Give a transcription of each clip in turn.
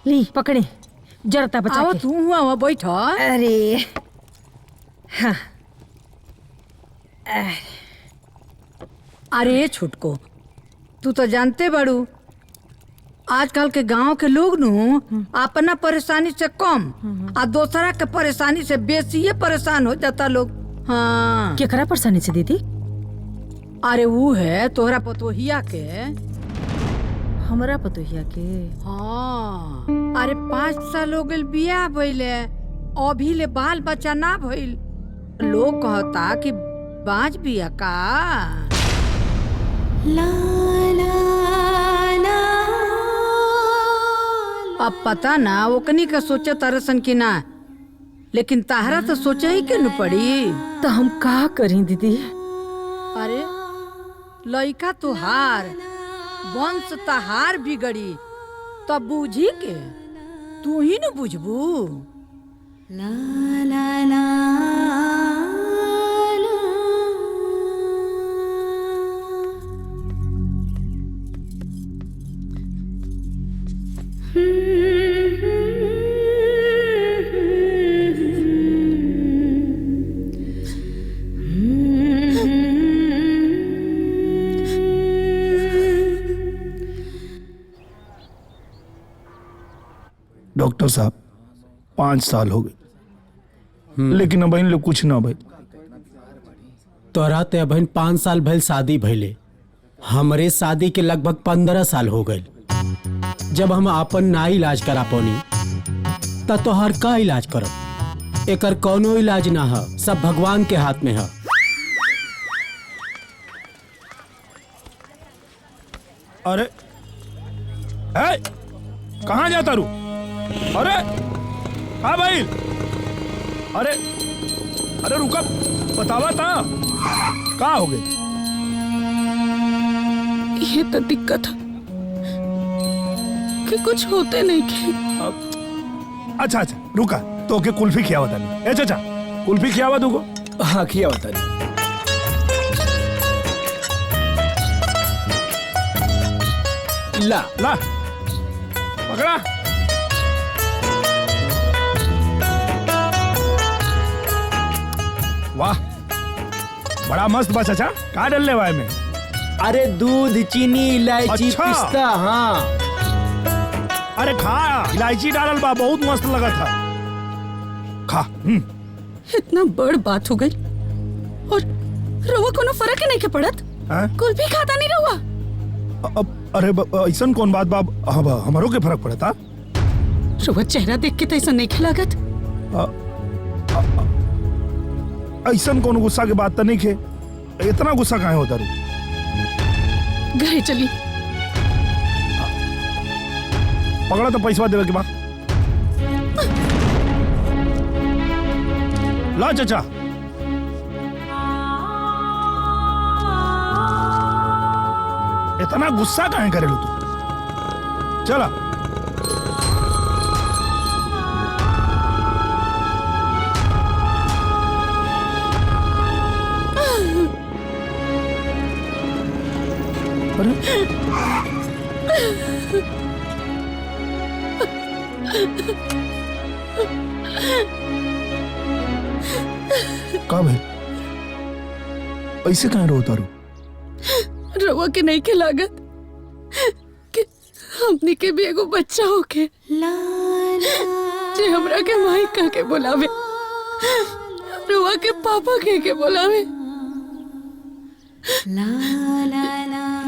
ली पकड़े जरता बचा आओ के। तू हुआ बैठ। अरे हाँ। अरे छुटको, तू तो जानते बड़ू आजकल के गांव के लोग नु अपना परेशानी से कम आ दूसरा के परेशानी से बेसी परेशान हो जाता लोग। हाँ केकरा परेशानी से दीदी? अरे वो है तोहरा पतोहिया के। हमरा पतोहिया के? हाँ अरे 5 साल हो गइल बियाह भइले, अभी ले बाल बच्चा ना भइल। लोग कहता कि बाज बिया का। अब पता ना ओकनी का सोचे तरसन की ना, लेकिन ताहरा तो सोचे ही के न पड़ी। तो हम का करें दीदी? अरे लइका तुहार वंश तहार बिगड़ी तब बूझी के तू ही न बुझबू। ला ला ला डॉक्टर साहब 5 साल हो गए लेकिन अब इन लोग कुछ ना भाई। तोरा ते अबहिन 5 साल भइल शादी भइले, हमरे शादी के लगभग 15 साल हो गए। जब हम अपन ना इलाज करा पौनी त तोहर का इलाज करब? एकर कौनो इलाज ना है, सब भगवान के हाथ में है। अरे कहाँ जाता रू? अरे हाँ भाई, अरे अरे रुका, बतावा था कहाँ हो गए? ये तो दिक्कत है कि कुछ होते नहीं के। अच्छा अच्छा रुका, तो के कुल्फी खिया बता नहीं। ए चाचा कुल्फी खिया बता को। हाँ खिया बता नहीं। ला ला पकड़ा। वाह बड़ा मस्त बा चाचा, का डलने वाले में? अरे दूध, चीनी, इलायची, अच्छा। पिस्ता। हाँ अरे खा, इलायची डालल बा, बहुत मस्त लगा था। खा। इतना बड़ बात हो गई और रवा कोनो फर्क ही नहीं के पड़त। कुल्फी खाता नहीं रवा। अब अरे ऐसा कौन बात बा, हमारो के फर्क पड़ता? रवा चेहरा देख के तो ऐसा नहीं खिलागत। ऐसा कौन गुस्सा के बात तो नहीं खे, इतना गुस्सा काहे होता रू? घरे चली। पकड़ा तो पैसा देवे के बाद। ला चाचा। इतना गुस्सा काहे करे लो तू? चला। अरे का भाई ऐसे कहाँ रोता रू? रवा के नहीं खिलागत कि हमनी के भी एगो बच्चा होके जे हमरा के माई कह के बुलावे, रवा के पापा कह के बुलावे।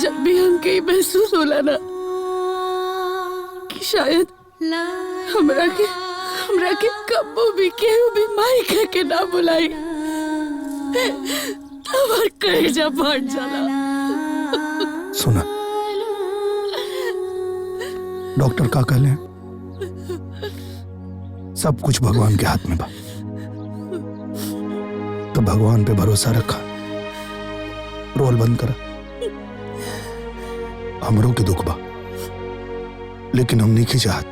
जब भी हमके महसूस होला ना कि शायद हमरा के कब्बो भी केहू भी माई कह के ना बुलाई, हमार कलेजा फाट जाला। सुना, डॉक्टर का कहले सब कुछ भगवान के हाथ में बा, तो भगवान पे भरोसा रखा, रोल बंद करा। हमरों के दुख बा, लेकिन हम नहीं की चाहत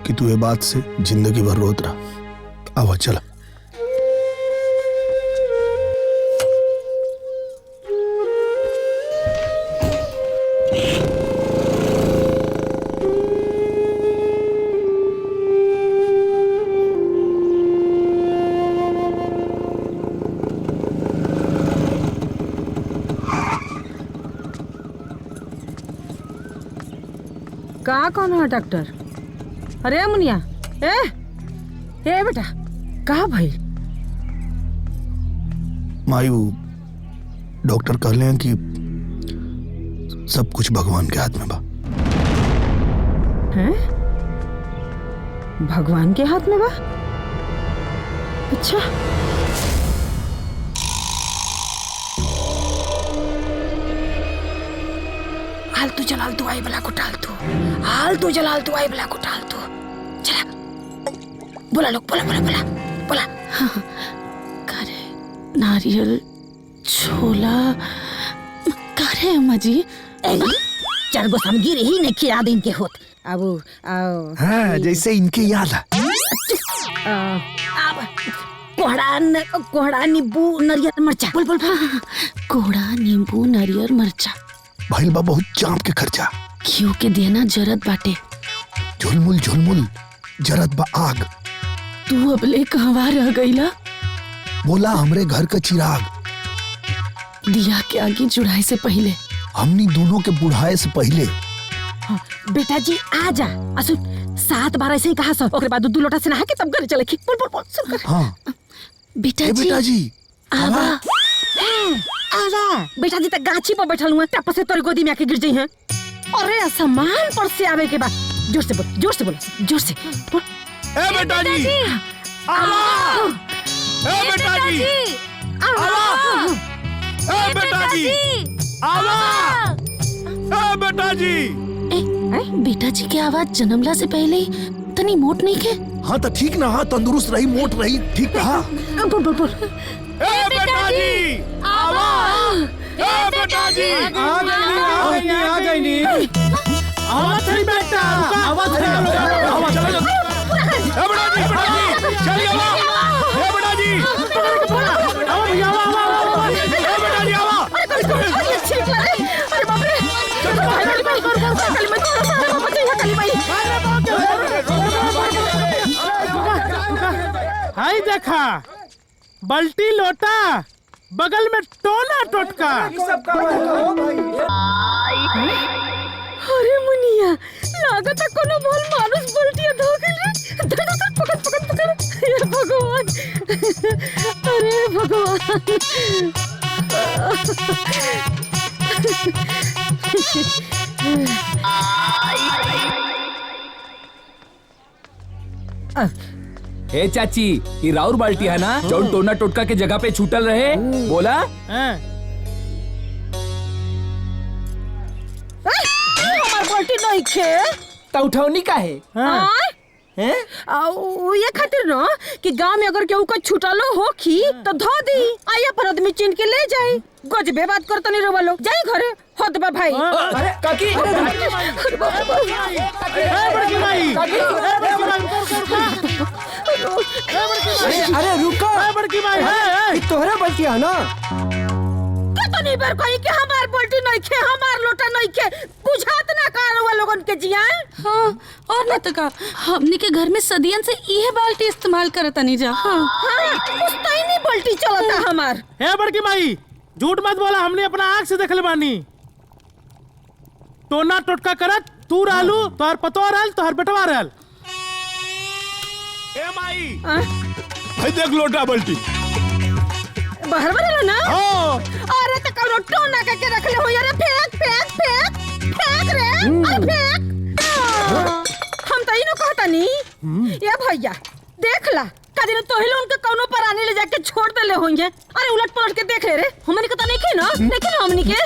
कि तू ये बात से जिंदगी भर रोत रहा। आवा चला। का कौन है डॉक्टर? अरे मुनिया, ए बेटा, का भाई? मायू डॉक्टर कहले हैं कि सब कुछ भगवान के हाथ में बा। हैं? भगवान के हाथ में बा? अच्छा। आलतू जलालतू आई बला को टालतू, आलतू जलालतू आई बला को टालतू। चला बोला लोग, बोला बोला बोला बोला। करे नारियल छोला करे अम्मा जी। चार गो समझी रही नहीं खिया दिन के होत। अब हाँ, जैसे इनके याद है। अब कोहड़ा नींबू नारियल मरचा। बोल बोल बोल। कोहड़ा नींबू नारियल मरचा। भइल बा बहुत चाप के खर्चा। घिउ के देना जरत बाटे। झुलमुल झुलमुल जरत बा आग। तू अबले कहवा रह गईला? बोला हमरे घर का चिराग। दिया के आगे जुड़ाई से पहले, हमनी दोनों के बुढ़ाए से पहले। बेटा जी आ जा। असु 7 बार ऐसे ही कहा सब। ओकरे बाद 2 लोटा से नहा के तब घर चले। बोल बोल बोल सुन कर। हाँ बेटा बेटा जी आवा। आजा। बेटा जी तक गाछी पर बैठल हुआ, टप से तोरी गोदी में आके गिर जाई हैं। अरे सामान पर से आवे के बाद जोर से बोल, जोर से बोल, जोर से बोल। ए बेटा जी आवा। ए बेटा जी आवा। ए बेटा जी आवा। ए बेटा जी। बेटा जी की आवाज जन्मला से पहले ही तनी मोट नहीं के? हाँ तो ठीक ना, हाँ तंदुरुस्त रही, मोट रही, ठीक कहा। बोल बोल बोल। ए बेटा जी आवा। ए बेटा जी आ गई नी। आवाज थी बेटा, आवाज थी। चलो ए बेटा जी चल आवा। ए बेटा जी आओ भैया, आओ। ए बेटा जी आवा। अरे बाप रे। हाय देखा, बल्टी लोटा, बगल में टोना टोटका। अरे मुनिया, लागत कोनो बोल मानुस बल्टिया धो गेल रे। धड़ पकड़ पकड़ पकड़। हे भगवान, अरे भगवान। ए चाची, ये राउर बाल्टी है ना जौन टोना टोटका के जगह पे छूटल रहे? बोला हमार बल्टी नहीं खे। तो उठौनी का है? हैं? ये खातिर ना कि गांव में अगर केहू का छुटलो हो खी तो धो दी, आया पर आदमी चिन के ले जाई। गजबे बात करता नहीं रवा लोग। जाई घरे होत बा भाई। अरे काकी, अरे रुको, बड़की भाई तोहरा बल्टिया ना। कितनी बार कही कि हमार बल्टी नहीं खे, हमार लोटा नहीं खे। बुझात ना का रवा लोगन के जिया। हाँ, और ना तो का हमनी के घर में सदियन से यह बाल्टी इस्तेमाल करता नहीं जा। हाँ, उस्ताई नहीं बल्टी चलता हमार। हे बड़की माई, झूठ मत बोला, हमने अपना आँख से देखले बानी। टोना टोटका करत तू रहलू, तोहर पतोह रहल, तोहर बेटवा रहल। ए माई भाई देख लोटा बल्टी बाहर वाला ना। हाँ। अरे तो कौनो टोना के रख ले हो यार। फेंक फेंक फेंक फेंक रे। अरे फेंक। हम तो इनो कहता नहीं। ये भैया देख ला, कदी तो हिलो उनके कौनो पर आने ले जाके छोड़ दे ले होंगे। अरे उलट पलट के देख ले रे। हमनी को तो नहीं खे ना, नहीं खे ना हमनी के।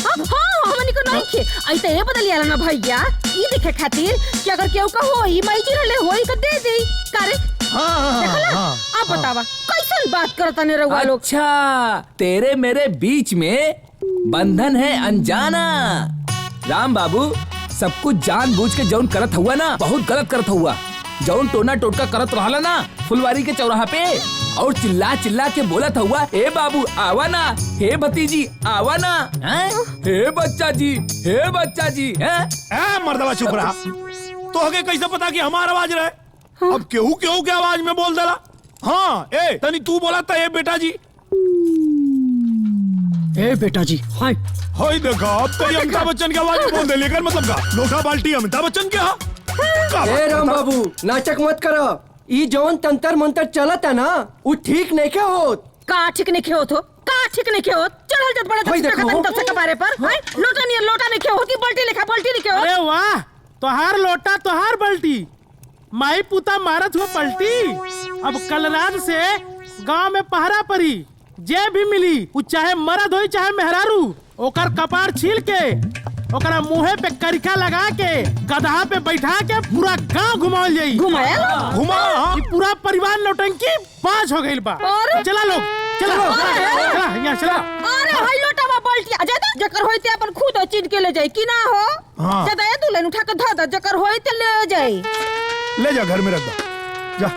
हाँ हमनी को नहीं खे। आई तो ये बदल यार ना भैया, ये देखे खातिर कि अगर केहू का होई माई जी रहले होई तो दे दे। करे आप बतावा कैसन बात करता नहीं रहुआ लोग। अच्छा, तेरे मेरे बीच में बंधन है अनजाना। राम बाबू सब कुछ जानबूझ के जौन करत हुआ ना, बहुत गलत करत हुआ। जौन टोना टोटका करत रहला ना फुलवारी के चौराहा पे, और चिल्ला चिल्ला के बोलत हुआ, हे बाबू आवा ना, हे भतीजी आवा ना, हे बच्चा जी, हे बच्चा जी। मर्दवा चुप रहा। तो हके कैसे पता कि हमारा आवाज रहे? अब केहू केहू के आवाज में बोल देला। हाँ ए तनी तू बोला था ए बेटा जी। ए बेटा जी हाय होई देखो अब तो ये अमिताभ बच्चन की आवाज बोल दे लेकर मतलब का लोटा बाल्टी अमिताभ बच्चन के हाँ ए राम बाबू नाटक मत करो। ई जौन तंतर मंतर चलता ना वो ठीक नहीं के होत। का ठीक नहीं खेत हो का ठीक नहीं खेत चढ़ल जत बड़े भाई दस देखो। टका तक से कबारे पर हाय लोटा नहीं लोटा नहीं खेत की बाल्टी लिखा बाल्टी नहीं खेत अरे वाह तोहार लोटा तोहार बाल्टी माई पुता मारत हुआ पलटी। अब कल रात से गांव में पहरा पड़ी जे भी मिली वो चाहे मर्द हो चाहे मेहरारू ओकर कपार छील के ओकरा मुंहे पे करिका लगा के गधा पे बैठा के पूरा गांव घुमावल जाई। घुमाया घुमा हाँ। ई पूरा परिवार नौटंकी पास हो गइल बा। अरे। चला लोग चला चला यहाँ चला। अरे हाय लोटा बा बाल्टी अजय दा जकर होइते अपन खुद चीन के ले जाई कि ना हो हाँ। जदा ये दुल्हन उठा के ध द जकर होइते ले जाई ले जा घर में रख दो जा